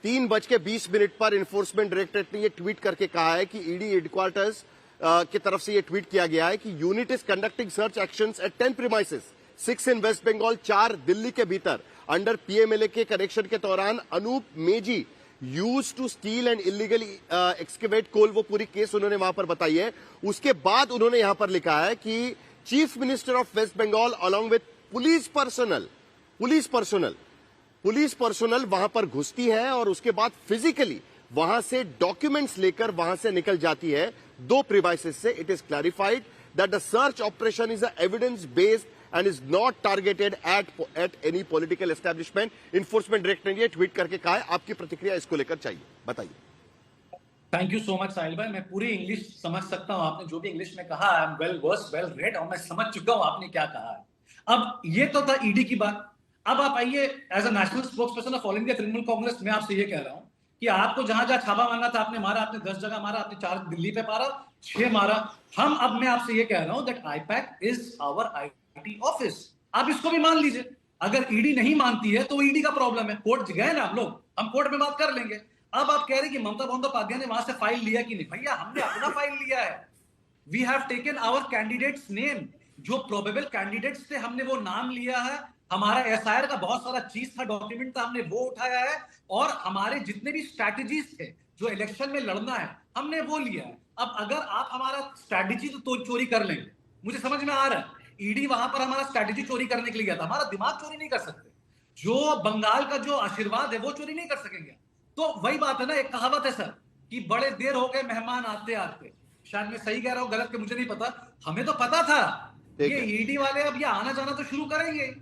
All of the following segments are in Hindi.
3:20 पर इन्फोर्समेंट डायरेक्टरेट ने यह ट्वीट करके कहा है कि ईडी हेडक्वार्टर्स की तरफ से यह ट्वीट किया गया है कि unit is conducting search actions at 10 premises, 6 in West Bengal, 4 Delhi के भीतर अंडर पीएमएलए के कनेक्शन के दौरान Anoop Meji use to steal and illegally excavate coal, वो पूरी केस उन्होंने वहां पर बताई है। उसके बाद उन्होंने यहां पर लिखा है कि chief minister of West Bengal along with police personnel वहां पर घुसती है और उसके बाद फिजिकली वहां से डॉक्यूमेंट्स लेकर वहां से निकल जाती है 2 प्रीमाइसेस से। It is clarified that the search operation is evidence based and is not targeted at any political establishment. Enforcement Director ने ये ट्वीट करके कहा है। आपकी प्रतिक्रिया इसको लेकर चाहिए, बताइए। थैंक यू सो मच साहिल भाई, मैं पूरी इंग्लिश समझ सकता हूं, आपने जो भी इंग्लिश में कहा I am well versed, well read, और मैं समझ चुका हूं आपने क्या कहा है। अब ये तो था ईडी की बात। अब आप आइए, as a national spokesperson of all India Trinamool Congress, मैं आपसे ये कह रहा हूं कि आपको जहां जहां छापा मारना था आपने मारा, आपने 10 जगह मारा, आपने 4 दिल्ली पे मारा, 6 मारा। अब मैं आपसे ये कह रहा हूं that IPAC is our IT office, आप इसको भी मान लीजिए। अगर ईडी नहीं मानती है तो ईडी का प्रॉब्लम है, कोर्ट गए ना हम कोर्ट में बात कर लेंगे। अब आप कह रहे हैं कि ममता बंदोपाध्याय ने वहां से फाइल लिया कि नहीं, भैया हमने अपना फाइल लिया है। We have taken our candidates name, जो प्रोबेबल कैंडिडेट्स थे हमने वो नाम लिया है। हमारा एसआईआर का बहुत सारा चीज था, डॉक्यूमेंट था, हमने वो उठाया है, और हमारे जितने भी स्ट्रैटेजीज थे जो इलेक्शन में लड़ना है हमने वो लिया है। अब अगर आप हमारा स्ट्रैटेजी तो चोरी कर लेंगे, मुझे समझ में आ रहा है, ईडी वहां पर हमारा स्ट्रैटेजी चोरी करने के लिए गया था, हमारा दिमाग चोरी नहीं कर सकते, जो बंगाल का जो आशीर्वाद है वो चोरी नहीं कर सकेंगे। तो वही बात है ना, एक कहावत है सर कि बड़े देर हो गए मेहमान आते आते। शायद मैं सही कह रहा हूं, गलत के मुझे नहीं पता, हमें तो पता था ये ईडी वाले अब ये आना जाना तो शुरू करेंगे।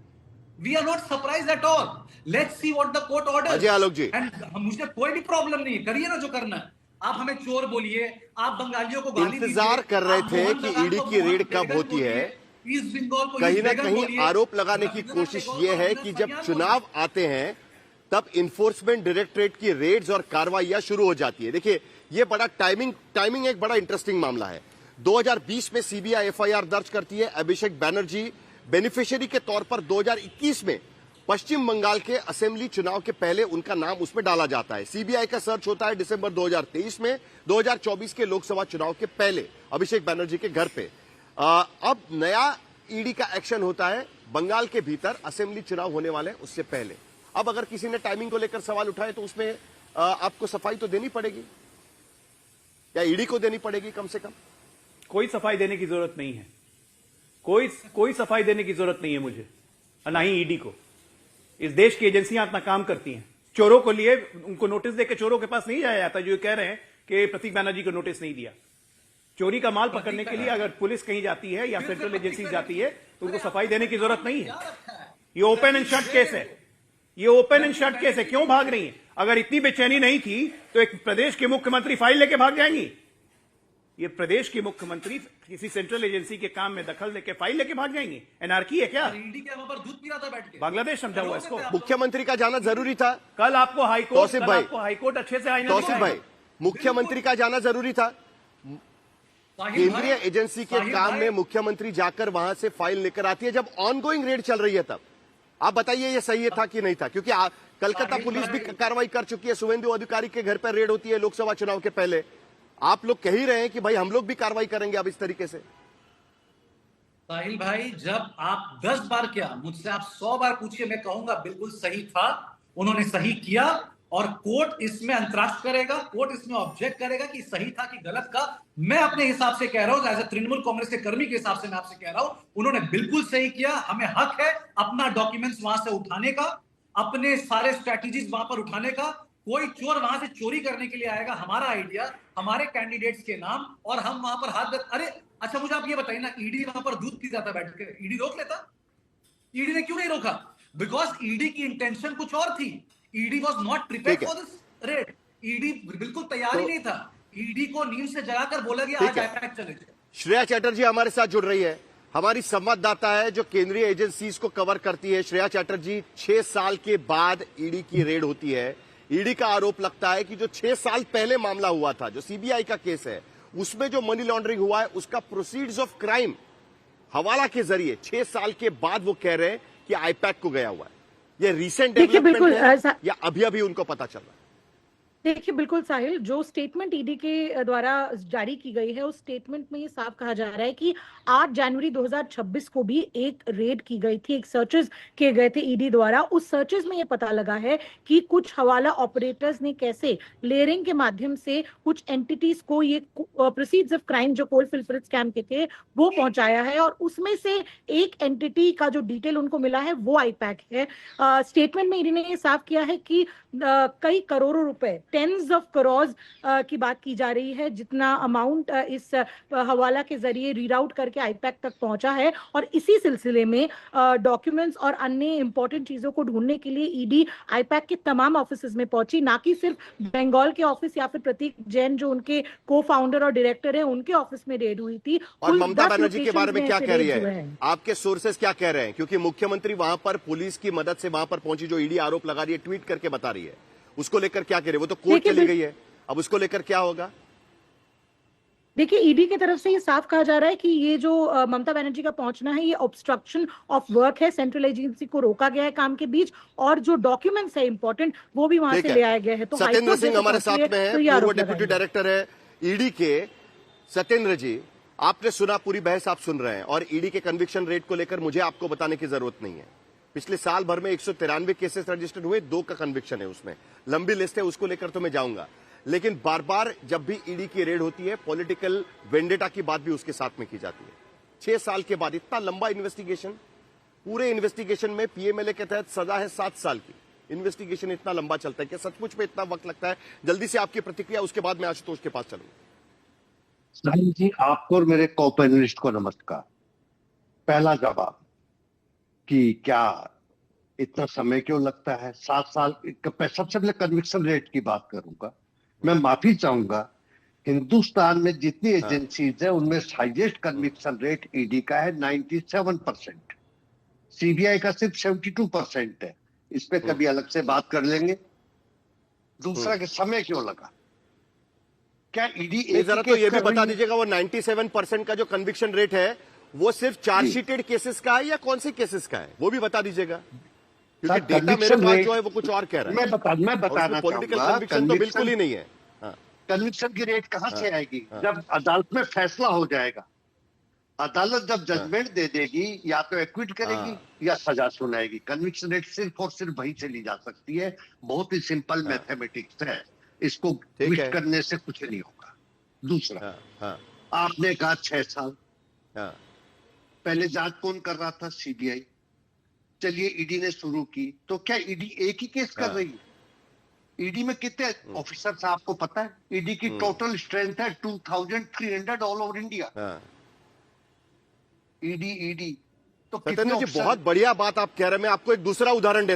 We are not surprised at all, let's see what the court order. Ajay Alok ji, and मुझे कोई भी प्रॉब्लम नहीं है, करिए ना जो करना है। आप हमें चोर बोलिए, आप बंगालियों को गाली इंतजार कर रहे थे कि ईडी की रेड कब होती है। कहीं ना कहीं आरोप लगाने की कोशिश ये है कि जब चुनाव आते हैं तब इन्फोर्समेंट डायरेक्टरेट की रेड्स और कार्रवाइयां शुरू हो जाती है। देखिए, ये बड़ा टाइमिंग एक बड़ा इंटरेस्टिंग मामला है। 2020 में सीबीआई एफआईआर दर्ज करती है। अभिषेक बैनर्जी बेनिफिशियरी के तौर पर 2021 में पश्चिम बंगाल के असेंबली चुनाव के पहले उनका नाम उसमें डाला जाता है। सीबीआई का सर्च होता है दिसंबर 2023 में, 2024 के लोकसभा चुनाव के पहले अभिषेक बैनर्जी के घर पे। अब नया ईडी का एक्शन होता है बंगाल के भीतर, असेंबली चुनाव होने वाले उससे पहले। अब अगर किसी ने टाइमिंग को लेकर सवाल उठाए तो उसमें आपको सफाई तो देनी पड़ेगी, या ईडी को देनी पड़ेगी कम से कम। कोई सफाई देने की जरूरत नहीं है, कोई सफाई देने की जरूरत नहीं है मुझे, ना ही ईडी को। इस देश की एजेंसियां अपना काम करती हैं। चोरों को लिए उनको नोटिस देकर चोरों के पास नहीं जाया जाता, जो कह रहे हैं कि प्रतीक बैनर्जी को नोटिस नहीं दिया। चोरी का माल पकड़ने के लिए अगर पुलिस कहीं जाती है या सेंट्रल एजेंसी जाती है तो उनको सफाई देने की जरूरत नहीं है। ये ओपन एंड शट केस है, ये ओपन एंड शट केस है। क्यों भाग रही है? अगर इतनी बेचैनी नहीं थी तो एक प्रदेश के मुख्यमंत्री फाइल लेके भाग जाएंगी? ये प्रदेश के मुख्यमंत्री किसी सेंट्रल एजेंसी के काम में दखल लेके फाइल लेके भाग जाएंगे? एनआरकी है क्या? ईडी के वहां पर दूध पी रहा था बैठ के, बांग्लादेश समझा हुआ इसको। मुख्यमंत्री का जाना जरूरी था। कल आपको हाईकोर्ट अच्छे से आईना तौसीफ भाई, मुख्यमंत्री का जाना जरूरी था। केंद्रीय एजेंसी के काम में मुख्यमंत्री जाकर वहां से फाइल लेकर आती है जब ऑनगोइंग रेड चल रही है। तब आप बताइए ये सही था कि नहीं था? क्योंकि कलकत्ता पुलिस भी कार्रवाई कर चुकी है, शुभेंदु अधिकारी के घर पर रेड होती है लोकसभा चुनाव के पहले। आप लोग कह ही रहे हैं कि भाई हम लोग भी कार्रवाई करेंगे अब इस तरीके से। साहिल भाई, जब आप 10 बार क्या मुझसे आप 100 बार पूछिए, मैं कहूंगा बिल्कुल सही था, उन्होंने सही किया, और कोर्ट इसमें अंतराष्ट्र करेगा, कोर्ट इसमें ऑब्जेक्ट करेगा कि सही था कि गलत का। मैं अपने हिसाब से कह रहा हूं, एज ए तृणमूल कांग्रेस के कर्मी के हिसाब से मैं आपसे कह रहा हूं, उन्होंने बिल्कुल सही किया। हमें हक है अपना डॉक्यूमेंट्स वहां से उठाने का, अपने सारे स्ट्रैटेजीज वहां पर उठाने का। कोई चोर वहां से चोरी करने के लिए आएगा, हमारा आइडिया, हमारे कैंडिडेट्स के नाम, और हम वहां पर अरे अच्छा, मुझे आप ये बताइए ना, ईडी वहां पर दूध पी जाता बैठ के, ईडी रोक लेता? ईडी ने क्यों नहीं रोका? बिकॉज ईडी की इंटेंशन कुछ और थी। ED was not prepared for this red. ED बिल्कुल तैयार ही नहीं था। ईडी को नींद से जगाकर बोला गया आज अटैक चले जाए। श्रेया चैटर्जी हमारे साथ जुड़ रही है, हमारी संवाददाता है जो केंद्रीय एजेंसीज को कवर करती है। श्रेया चैटर्जी, 6 साल के बाद ईडी की रेड होती है। ईडी का आरोप लगता है कि जो 6 साल पहले मामला हुआ था, जो सीबीआई का केस है, उसमें जो मनी लॉन्ड्रिंग हुआ है उसका प्रोसीड्स ऑफ क्राइम हवाला के जरिए 6 साल के बाद वो कह रहे हैं कि आईपैक को गया हुआ है। ये रीसेंट डेवलपमेंट है या अभी अभी उनको पता चल रहा है? देखिए बिल्कुल साहिल, जो स्टेटमेंट ईडी के द्वारा जारी की गई है उस स्टेटमेंट में ये साफ कहा जा रहा है कि 8 जनवरी 2026 को भी एक रेड की गई थी, एक सर्चेस किए गए थे ईडी द्वारा। उस सर्चेस में ये पता लगा है कि कुछ हवाला ऑपरेटर्स ने कैसे लेयरिंग के माध्यम से कुछ एंटिटीज को ये प्रोसीड्स ऑफ क्राइम जो कोल फिल्टर स्कैम के थे वो पहुंचाया है, और उसमें से एक एंटिटी का जो डिटेल उनको मिला है वो आईपैक है। स्टेटमेंट में ईडी ने ये साफ किया है कि कई करोड़ों रुपए, टेंस ऑफ करोड़ की बात की जा रही है, जितना अमाउंट इस हवाला के जरिए रीराउट करके आईपैक तक पहुंचा है। और इसी सिलसिले में डॉक्यूमेंट्स और अन्य इंपॉर्टेंट चीजों को ढूंढने के लिए ईडी आईपैक के तमाम ऑफिस में पहुंची, ना कि सिर्फ बंगाल के ऑफिस या फिर प्रतीक जैन जो उनके को फाउंडर और डायरेक्टर है उनके ऑफिस में रेड हुई थी। और ममता बनर्जी के बारे में क्या कह रही है, आपके सोर्सेस क्या कह रहे हैं? क्योंकि मुख्यमंत्री वहां पर पुलिस की मदद से वहां पर पहुंची, जो ईडी आरोप लगा रही है, ट्वीट करके बता रही है, उसको लेकर क्या कह रहे हैं? वो तो कोर्ट चली गई है, अब उसको लेकर क्या होगा? देखिए ईडी की तरफ से ये साफ कहा जा रहा है कि ये जो ममता बनर्जी का पहुंचना है ये ऑब्स्ट्रक्शन ऑफ वर्क है, सेंट्रल एजेंसी को रोका गया है काम के बीच, और जो डॉक्यूमेंट्स है इंपॉर्टेंट वो भी वहां से ले आया गया है। तो सत्येंद्र सिंह हमारे साथ में है, पूर्व डिप्यूटी डायरेक्टर है ईडी के। सत्येंद्र जी, आपने सुना, पूरी बहस आप सुन रहे हैं, और ईडी के कन्विक्शन रेट को लेकर मुझे आपको बताने की जरूरत नहीं है। पिछले साल भर में 193 केसेस रजिस्टर्ड हुए, 2 का कन्विक्शन है, उसमें लंबी लिस्ट है, उसको लेकर तो मैं जाऊंगा। लेकिन बार बार जब भी ईडी की रेड होती है, पॉलिटिकल वेंडेटा की बात भी उसके साथ में की जाती है। 6 साल के बाद इतना लंबा इन्वेस्टिगेशन, पूरे इन्वेस्टिगेशन में पीएमएलए के तहत सजा है 7 साल की। इन्वेस्टिगेशन इतना लंबा चलता है, क्या सचमुच में इतना वक्त लगता है? जल्दी से आपकी प्रतिक्रिया, उसके बाद मैं आशुतोष के पास चलूंगा। साहिल जी, आपको और मेरे को पैनलिस्ट को नमस्कार। पहला जवाब कि क्या इतना समय क्यों लगता है, 7 साल। सबसे पहले कन्विक्शन रेट की बात करूंगा। मैं माफी चाहूंगा, हिंदुस्तान में जितनी एजेंसीज है उनमें हाईएस्ट कन्विक्शन रेट ईडी का है 97%, सीबीआई का सिर्फ 72% है। इस पे कभी अलग से बात कर लेंगे। दूसरा कि समय क्यों लगा, क्या ईडी जरा तो ये भी बता दीजिएगा, वो 97% का जो कन्विक्शन रेट है वो सिर्फ चार्जशीटेड केसेस का है या कौन से केसेस का है, वो भी बता दीजिएगा, क्योंकि डेटा मेरे पास जो है वो कुछ और कह रहा है। मैं बताना पॉलिटिकल चाहूंगा, कन्विक्शन तो बिल्कुल ही नहीं है। कन्विक्शन की रेट कहां से आएगी? जब अदालत में फैसला हो जाएगा, अदालत जब जजमेंट दे देगी, या तो एक्विट करेगी या सजा सुनाएगी। कन्विक्शन रेट सिर्फ और सिर्फ वहीं से ली जा सकती है। बहुत ही सिंपल मैथमेटिक्स है, इसको ट्विस्ट करने से कुछ नहीं होगा। दूसरा, आपने कहा 6 साल, पहले जांच कौन कर रहा था? सीबीआई। चलिए ईडी ने शुरू की, तो क्या ईडी एक ही केस कर रही है? ईडी में कितने ऑफिसर्स आपको पता है? ईडी की टोटल स्ट्रेंथ है 2300 ऑल ओवर इंडिया। ईडी तो सत्येंद्र जी, बहुत बढ़िया बात आप कह रहे हैं। मैं आपको एक दूसरा उदाहरण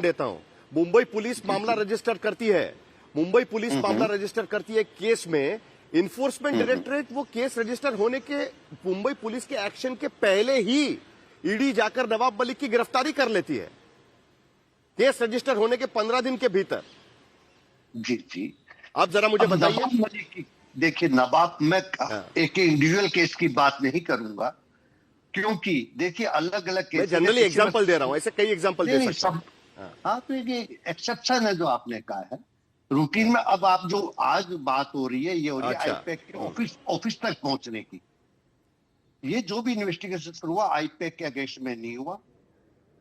देता हूं। मुंबई पुलिस मामला रजिस्टर करती है, मामला रजिस्टर करती है केस में। इन्फोर्समेंट डायरेक्टरेट वो केस रजिस्टर होने के, मुंबई पुलिस के एक्शन के पहले ही ईडी जाकर नवाब मलिक की गिरफ्तारी कर लेती है, केस रजिस्टर होने के 15 दिन के भीतर। जी आप जरा मुझे बताइए। देखिए नवाब, मैं एक इंडिविजुअल केस की बात नहीं करूंगा, क्योंकि देखिए अलग अलग केस, जनरली एग्जांपल दे रहा हूं, ऐसे कई एग्जांपल दे सकते हैं। हाँ, तो ये एक्सेप्शन है जो आपने कहा है। रूटीन में अब आप जो आज बात हो रही है, ये हो रही है आईपैक के ऑफिस तक पहुंचने की। ये जो भी इन्वेस्टिगेशन शुरू हुआ आईपैक के अगेंस्ट में नहीं हुआ,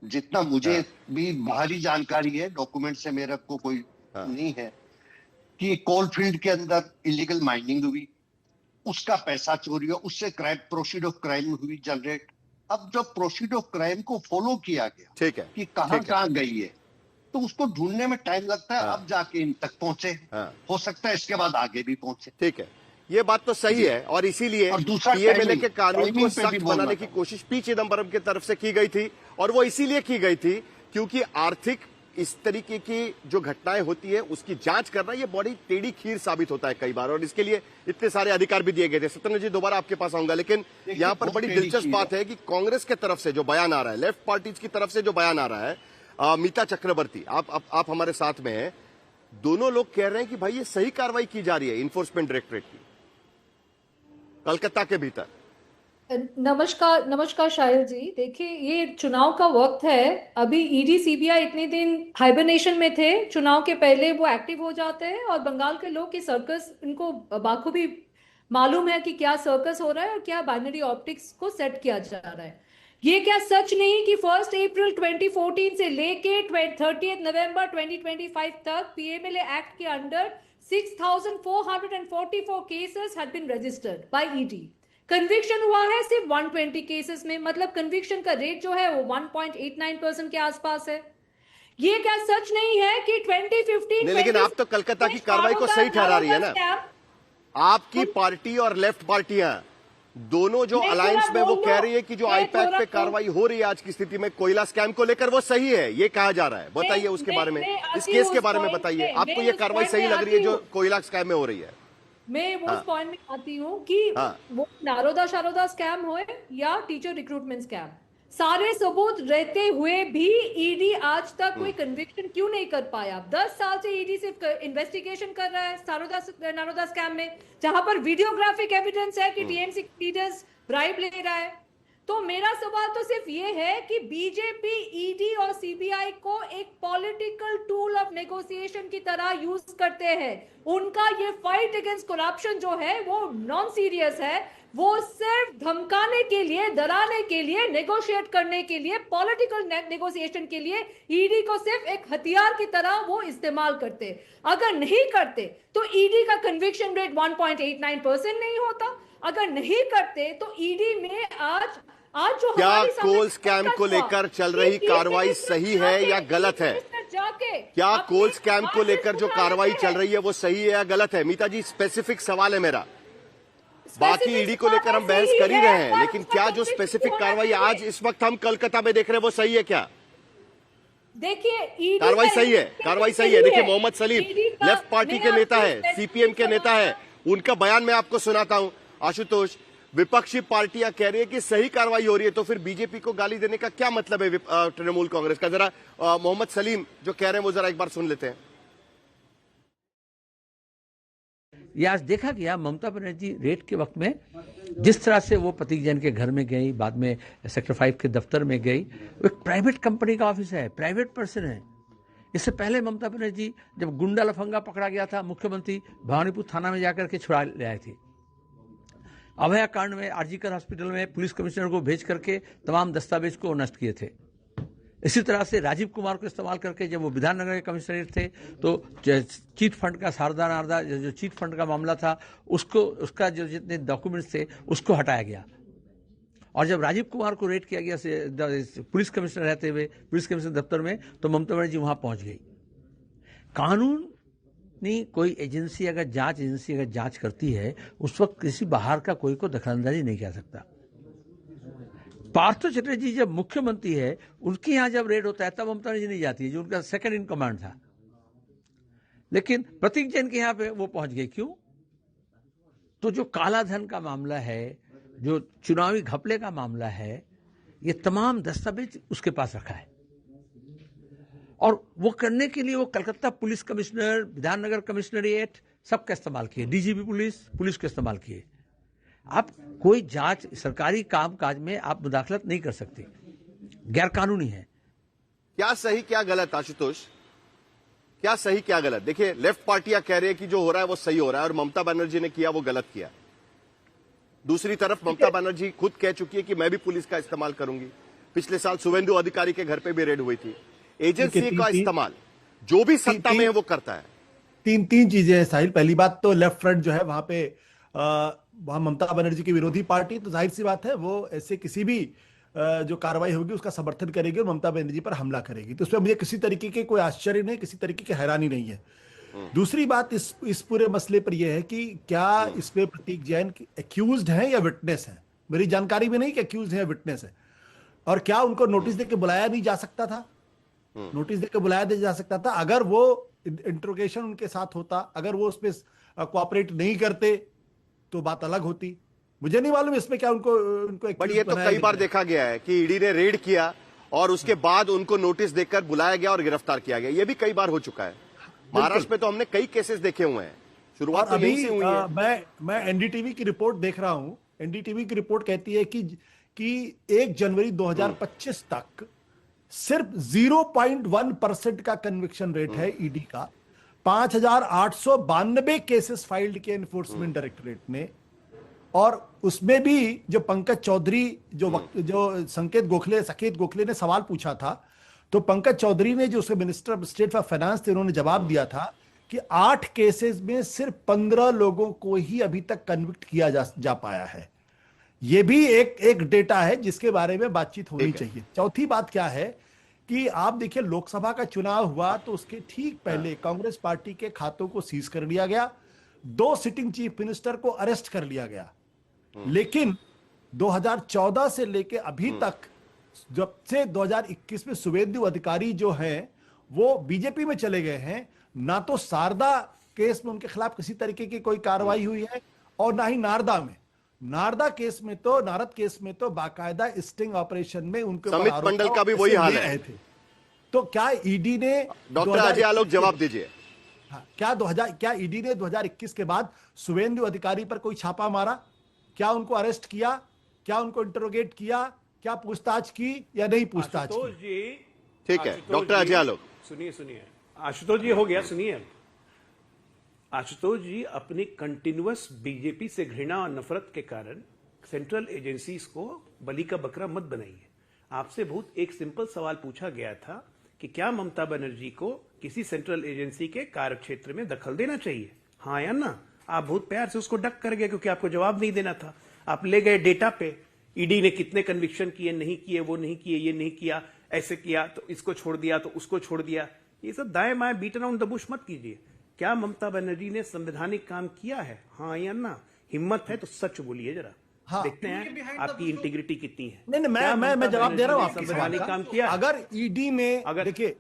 जितना मुझे भी बाहरी जानकारी है, डॉक्यूमेंट से मेरा को कोई नहीं है, कि कोलफील्ड के अंदर इलीगल माइनिंग हुई, उसका पैसा चोरी हुआ, उससे क्राइम, प्रोसीड ऑफ क्राइम हुई जनरेट। अब जब प्रोसीड ऑफ क्राइम को फॉलो किया गया, ठीक है, कि कहां गई है, तो उसको ढूंढने में टाइम लगता है। अब जाके इन तक पहुंचे, हो सकता है इसके बाद आगे भी पहुंचे। ठीक है, ये बात तो सही है, और इसीलिए पीएमएलए के कानून को सख्त बनाने की कोशिश पी चिदम्बरम की तरफ से की गई थी, और वो इसीलिए की गई थी क्योंकि आर्थिक इस तरीके की जो घटनाएं होती है उसकी जांच करना ये बड़ी टेढ़ी खीर साबित होता है कई बार, और इसके लिए इतने सारे अधिकार भी दिए गए थे। सत्येंद्र जी, दोबारा आपके पास आऊंगा, लेकिन यहां पर बड़ी दिलचस्प बात है कि कांग्रेस के तरफ से जो बयान आ रहा है, लेफ्ट पार्टीज की तरफ से जो बयान आ रहा है, मीता चक्रवर्ती, आप हमारे साथ में हैं, दोनों लोग कह रहे हैं कि भाई ये सही कार्रवाई की जा रही है इन्फोर्समेंट डायरेक्टरेट की कलकत्ता के भीतर। नमस्कार शाहिल जी। देखिए, ये चुनाव का वक्त है। अभी ईडी सीबीआई इतने दिन हाइबरनेशन में थे, चुनाव के पहले वो एक्टिव हो जाते हैं, और बंगाल के लोग की सर्कस इनको बाखूबी मालूम है कि क्या सर्कस हो रहा है और क्या बाइनरी ऑप्टिक्स को सेट किया जा रहा है। ये क्या सच नहीं कि 1 अप्रैल 2014 से लेके 30 नवंबर 2025 तक पीएमएलए एक्ट के under 6,444 cases had been registered by ED. Conviction हुआ है सिर्फ 120 केसेस में, मतलब कन्विक्शन का रेट जो है वो 1.89% के आसपास है। ये क्या सच नहीं है कि 2015 नहीं, लेकिन आप तो कलकत्ता की कार्रवाई को सही ठहरा रही है ना। आपकी पार्टी और लेफ्ट पार्टियां दोनों जो अलायंस में वो कह रही है कि जो आईपैक पे कार्रवाई हो रही है आज की स्थिति में कोयला स्कैम को लेकर वो सही है, ये कहा जा रहा है। बताइए उसके बारे में, इस केस के बारे में बताइए। आपको ये कार्रवाई सही लग रही है जो कोयला स्कैम में हो रही है? मैं उस पॉइंट में आती हूँ कि वो नारोदा शारोदा स्कैम हो या टीचर रिक्रूटमेंट स्कैम, सारे सबूत रहते हुए भी ईडी आज तक कोई कन्विक्शन क्यों नहीं कर पाया? 10 साल से ईडी सिर्फ इन्वेस्टिगेशन कर रहा है नारोदा स्कैम में, जहां पर वीडियोग्राफिक एविडेंस है कि टीएमसी लीडर्स ब्राइब ले रहा है। तो मेरा सवाल तो सिर्फ ये है कि बीजेपी ईडी और सीबीआई को एक पॉलिटिकल टूल ऑफ नेगोशिएशन की तरह यूज करते हैं। उनका ये फाइट अगेंस्ट करप्शन जो है वो नॉन सीरियस है। वो सिर्फ धमकाने के लिए, डराने के लिए, नेगोशिएट करने के लिए, पॉलिटिकल नेगोशिएशन के लिए ईडी को सिर्फ एक हथियार की तरह वो इस्तेमाल करते। अगर नहीं करते तो ईडी का कन्विक्शन रेट 1.89% नहीं होता। अगर नहीं करते तो ईडी में आज जो क्या कोल स्कैम को लेकर चल रही कार्रवाई सही है या गलत है? क्या कोल स्कैम को लेकर जो कार्रवाई चल रही है वो सही है या गलत है? मीता जी, स्पेसिफिक सवाल है मेरा। बाकी ईडी को लेकर हम बहस कर ही रहे हैं, लेकिन क्या जो स्पेसिफिक कार्रवाई आज इस वक्त हम कोलकाता में देख रहे हैं वो सही है क्या? देखिए, कार्रवाई सही है, कार्रवाई सही है। देखिए, मोहम्मद सलीम लेफ्ट पार्टी के नेता है, सीपीएम के नेता है, उनका बयान मैं आपको सुनाता हूं। आशुतोष, विपक्षी पार्टियां कह रही है कि सही कार्रवाई हो रही है, तो फिर बीजेपी को गाली देने का क्या मतलब है तृणमूल कांग्रेस का? जरा मोहम्मद सलीम जो कह रहे हैं वो जरा एक बार सुन लेते हैं। ये आज देखा गया ममता बनर्जी रेड के वक्त में जिस तरह से वो प्रतीक जैन के घर में गई, बाद में सेक्टर 5 के दफ्तर में गई। वो एक प्राइवेट कंपनी का ऑफिस है, प्राइवेट पर्सन है। इससे पहले ममता बनर्जी जब गुंडा लफंगा पकड़ा गया था, मुख्यमंत्री भवानीपुर थाना में जाकर के छुड़ा ले आए थे। अभया कांड में आरजीकर हॉस्पिटल में पुलिस कमिश्नर को भेज करके तमाम दस्तावेज को नष्ट किए थे। इसी तरह से राजीव कुमार को इस्तेमाल करके जब वो विधाननगर के कमिश्नर थे तो चीट फंड का शारदा नारदा जो चीट फंड का मामला था उसका जो जितने डॉक्यूमेंट्स थे उसको हटाया गया। और जब राजीव कुमार को रेड किया गया पुलिस कमिश्नर रहते हुए पुलिस कमिश्नर दफ्तर में, तो ममता बनर्जी वहां पहुंच गई। कानून कोई एजेंसी अगर जांच करती है, उस वक्त किसी बाहर का कोई को दखलंदाजी नहीं कर सकता। पार्थो चटर्जी जब मुख्यमंत्री है, उनके यहां जब रेड होता है तब ममता बनर्जी नहीं जाती है, जो उनका सेकंड इन कमांड था। लेकिन प्रतीक जैन के यहां पे वो पहुंच गए, क्यों? तो जो काला धन का मामला है, जो चुनावी घपले का मामला है, ये तमाम दस्तावेज उसके पास रखा है। और वो करने के लिए वो Calcutta police commissioner, Bidhannagar commissionerate सबका इस्तेमाल किए, डीजीपी पुलिस का इस्तेमाल किए। आप कोई जांच सरकारी कामकाज में आप मुदाखलत नहीं कर सकते, गैर कानूनी है। क्या सही क्या गलत आशुतोष? क्या सही क्या गलत? देखिए, लेफ्ट पार्टियां कह रही है कि जो हो रहा है वो सही हो रहा है और ममता बनर्जी ने किया वो गलत किया। दूसरी तरफ ममता बनर्जी खुद कह चुकी है कि मैं भी पुलिस का इस्तेमाल करूंगी। पिछले साल शुवेंदु अधिकारी के घर पे भी रेड हुई थी। एजेंसी का इस्तेमाल जो भी सत्ता में है वो करता है। तीन चीजें हैं साहिल। पहली बात तो लेफ्ट फ्रंट जो है वहां पे वहां ममता बनर्जी की विरोधी पार्टी, तो जाहिर सी बात है वो ऐसे किसी भी जो कार्रवाई होगी उसका समर्थन करेगी और ममता बनर्जी पर हमला करेगी। तो उसमें मुझे किसी तरीके के कोई आश्चर्य नहीं, किसी तरीके की हैरानी नहीं है। दूसरी बात इस पूरे मसले पर यह है कि क्या इसमें प्रतीक जैन एक्यूज्ड हैं या विटनेस है? मेरी जानकारी में नहीं कि एक्यूज्ड है या विटनेस है। और क्या उनको नोटिस देके बुलाया नहीं जा सकता था? नोटिस देकर बुलाया जा सकता था। अगर वो इंट्रोगेशन उनके साथ होता, अगर वो उसमें कोऑपरेट नहीं करते तो बात अलग होती। मुझे नहीं मालूम इसमें क्या उनको बट ये तो कई बार देखा गया है कि ईडी ने रेड किया और उसके बाद उनको नोटिस देकर बुलाया गया और गिरफ्तार किया गया। ये भी कई बार हो चुका है। महाराष्ट्र में तो हमने कई केसेस देखे हुए हैं। शुरुआत तो यहीं से हुई है। मैं एनडीटीवी की रिपोर्ट देख रहा हूं एनडीटीवी की रिपोर्ट कहती है कि 1 जनवरी 2025 तक सिर्फ 0.1% का कन्विक्शन रेट है ईडी का। 5,892 केसेस फाइल्ड किए एनफोर्समेंट डायरेक्टरेट ने, और उसमें भी जो पंकज चौधरी जो सकेत गोखले ने सवाल पूछा था, तो पंकज चौधरी ने जो उसके minister of state of finance थे, उन्होंने जवाब दिया था कि 8 केसेस में सिर्फ 15 लोगों को ही अभी तक कन्विक्ट किया जा पाया है। यह भी एक डेटा है जिसके बारे में बातचीत होनी चाहिए। चौथी बात क्या है कि आप देखिए, लोकसभा का चुनाव हुआ तो उसके ठीक पहले कांग्रेस पार्टी के खातों को सीज कर लिया गया, 2 सिटिंग चीफ मिनिस्टर को अरेस्ट कर लिया गया। लेकिन 2014 से लेके अभी तक, जब से 2021 में शुभेंदु अधिकारी जो हैं वो बीजेपी में चले गए हैं, ना तो शारदा केस में उनके खिलाफ किसी तरीके की कोई कार्रवाई हुई है और ना ही नारदा केस में तो, नारद केस में तो बाकायदा स्टिंग ऑपरेशन में उनके समित मंडल का भी वही हाल है। तो क्या ईडी ने, डॉक्टर अजय आलोक जवाब दीजिए, क्या ईडी ने 2021 के बाद शुभेंदु अधिकारी पर कोई छापा मारा? क्या उनको अरेस्ट किया? क्या उनको इंटरोगेट किया? क्या पूछताछ की या नहीं पूछताछ की? ठीक है डॉक्टर अजय आलोक। सुनिए आशुतोष जी, हो गया, सुनिए। आशुतोष जी, अपनी कंटिन्यूअस बीजेपी से घृणा और नफरत के कारण सेंट्रल एजेंसीज को बलि का बकरा मत बनाइए। आपसे बहुत एक सिंपल सवाल पूछा गया था कि क्या ममता बनर्जी को किसी सेंट्रल एजेंसी के कार्य क्षेत्र में दखल देना चाहिए, हाँ या ना? आप बहुत प्यार से उसको डक कर गए क्योंकि आपको जवाब नहीं देना था। आप ले गए डेटा पे, ईडी ने कितने कन्विक्शन किए, नहीं किए, वो नहीं किए, ये नहीं किया, ऐसे किया तो इसको छोड़ दिया तो उसको छोड़ दिया। ये सब दाएं बाएं बीट अराउंड द बुश मत कीजिए। क्या ममता बनर्जी ने संवैधानिक काम किया है, हाँ या ना? हिम्मत है तो सच बोलिए जरा। हाँ, देखते हैं आपकी इंटीग्रिटी कितनी है। नहीं, मैं जवाब दे रहा हूं आपकी संवैधानिक काम किया। अगर ईडी ने, देखिए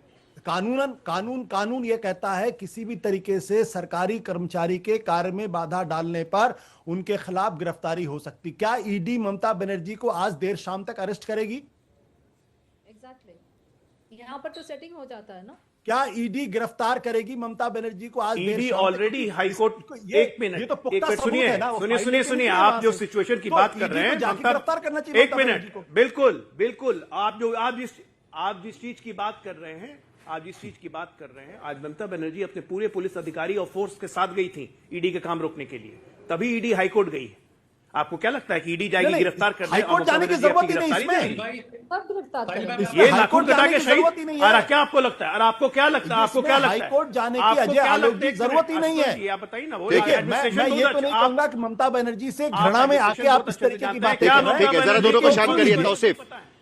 कानून ये कहता है किसी भी तरीके से सरकारी कर्मचारी के कार्य में बाधा डालने पर उनके खिलाफ गिरफ्तारी हो सकती। क्या ईडी ममता बनर्जी को आज देर शाम तक अरेस्ट करेगी? एग्जैक्टली, यहाँ पर तो सेटिंग हो जाता है ना। क्या ईडी गिरफ्तार करेगी ममता बनर्जी को आज? ईडी ऑलरेडी हाईकोर्ट, एक मिनट सुनिए, आप जो सिचुएशन की बात कर रहे हैं, गिरफ्तार करना चाहिए। एक मिनट, बिल्कुल आप जिस चीज की बात कर रहे हैं, आज ममता बनर्जी अपने पूरे पुलिस अधिकारी और फोर्स के साथ गई थी ईडी के काम रोकने के लिए, तभी ईडी हाईकोर्ट गई। आपको क्या लगता है कि ईडी जाएगी गिरफ्तार करने? हाईकोर्ट जाने की जरूरत ही नहीं इसमें। ये नाखून कटा के शहीद, और क्या आपको लगता है? और आपको क्या लगता है? हाईकोर्ट जाने की अजय आलोक की जरूरत ही नहीं है। आप बताइए ना। देखिए, मैं ये तो नहीं कहूंगा कि ममता बनर्जी से घृणा में आके आप इस तरीके की बातें कर रहे हैं। ठीक है, जरा दोनों को शांत करिए। तौसीफ,